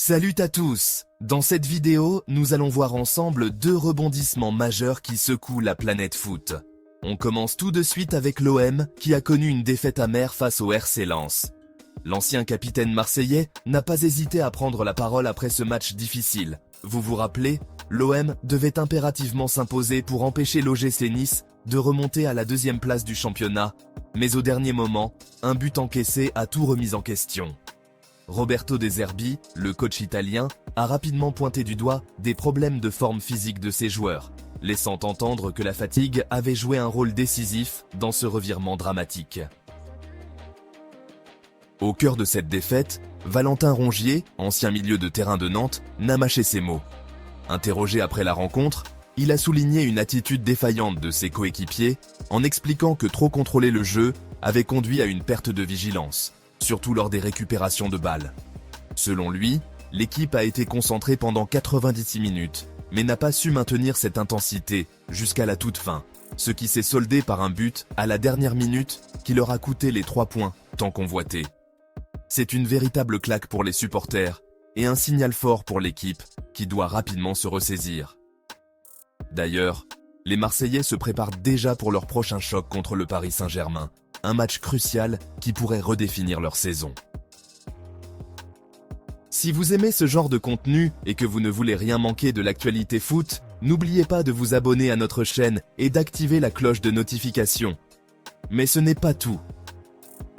Salut à tous! Dans cette vidéo, nous allons voir ensemble deux rebondissements majeurs qui secouent la planète foot. On commence tout de suite avec l'OM, qui a connu une défaite amère face au RC Lens. L'ancien capitaine marseillais n'a pas hésité à prendre la parole après ce match difficile. Vous vous rappelez, l'OM devait impérativement s'imposer pour empêcher l'OGC Nice de remonter à la deuxième place du championnat, mais au dernier moment, un but encaissé a tout remis en question. Roberto De Zerbi, le coach italien, a rapidement pointé du doigt des problèmes de forme physique de ses joueurs, laissant entendre que la fatigue avait joué un rôle décisif dans ce revirement dramatique. Au cœur de cette défaite, Valentin Rongier, ancien milieu de terrain de Nantes, n'a mâché ses mots. Interrogé après la rencontre, il a souligné une attitude défaillante de ses coéquipiers en expliquant que trop contrôler le jeu avait conduit à une perte de vigilance, surtout lors des récupérations de balles. Selon lui, l'équipe a été concentrée pendant 96 minutes, mais n'a pas su maintenir cette intensité jusqu'à la toute fin, ce qui s'est soldé par un but à la dernière minute qui leur a coûté les 3 points tant convoités. C'est une véritable claque pour les supporters et un signal fort pour l'équipe qui doit rapidement se ressaisir. D'ailleurs, les Marseillais se préparent déjà pour leur prochain choc contre le Paris Saint-Germain, un match crucial qui pourrait redéfinir leur saison. Si vous aimez ce genre de contenu et que vous ne voulez rien manquer de l'actualité foot, n'oubliez pas de vous abonner à notre chaîne et d'activer la cloche de notification. Mais ce n'est pas tout.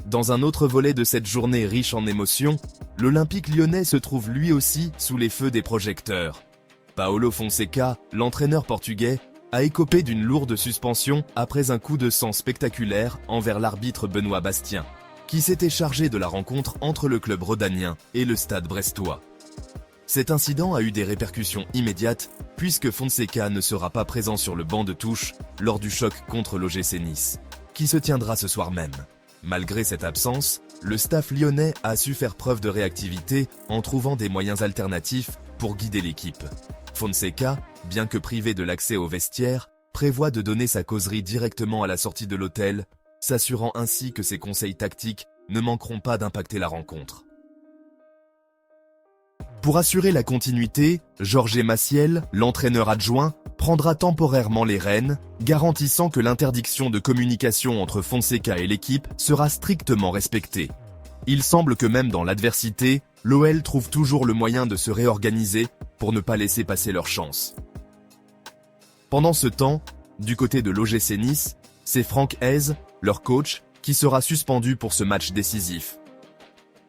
Dans un autre volet de cette journée riche en émotions, l'Olympique lyonnais se trouve lui aussi sous les feux des projecteurs. Paulo Fonseca, l'entraîneur portugais, a écopé d'une lourde suspension après un coup de sang spectaculaire envers l'arbitre Benoît Bastien, qui s'était chargé de la rencontre entre le club rhodanien et le stade brestois. Cet incident a eu des répercussions immédiates puisque Fonseca ne sera pas présent sur le banc de touche lors du choc contre l'OGC Nice, qui se tiendra ce soir même. Malgré cette absence, le staff lyonnais a su faire preuve de réactivité en trouvant des moyens alternatifs pour guider l'équipe. Fonseca, bien que privé de l'accès au vestiaire, prévoit de donner sa causerie directement à la sortie de l'hôtel, s'assurant ainsi que ses conseils tactiques ne manqueront pas d'impacter la rencontre. Pour assurer la continuité, Jorge Maciel, l'entraîneur adjoint, prendra temporairement les rênes, garantissant que l'interdiction de communication entre Fonseca et l'équipe sera strictement respectée. Il semble que même dans l'adversité, l'OL trouve toujours le moyen de se réorganiser pour ne pas laisser passer leur chance. Pendant ce temps, du côté de l'OGC Nice, c'est Franck Hez, leur coach, qui sera suspendu pour ce match décisif.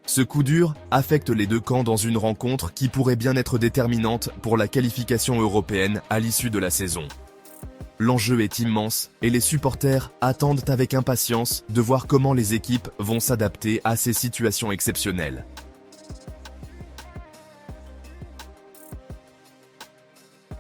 Ce coup dur affecte les deux camps dans une rencontre qui pourrait bien être déterminante pour la qualification européenne à l'issue de la saison. L'enjeu est immense et les supporters attendent avec impatience de voir comment les équipes vont s'adapter à ces situations exceptionnelles.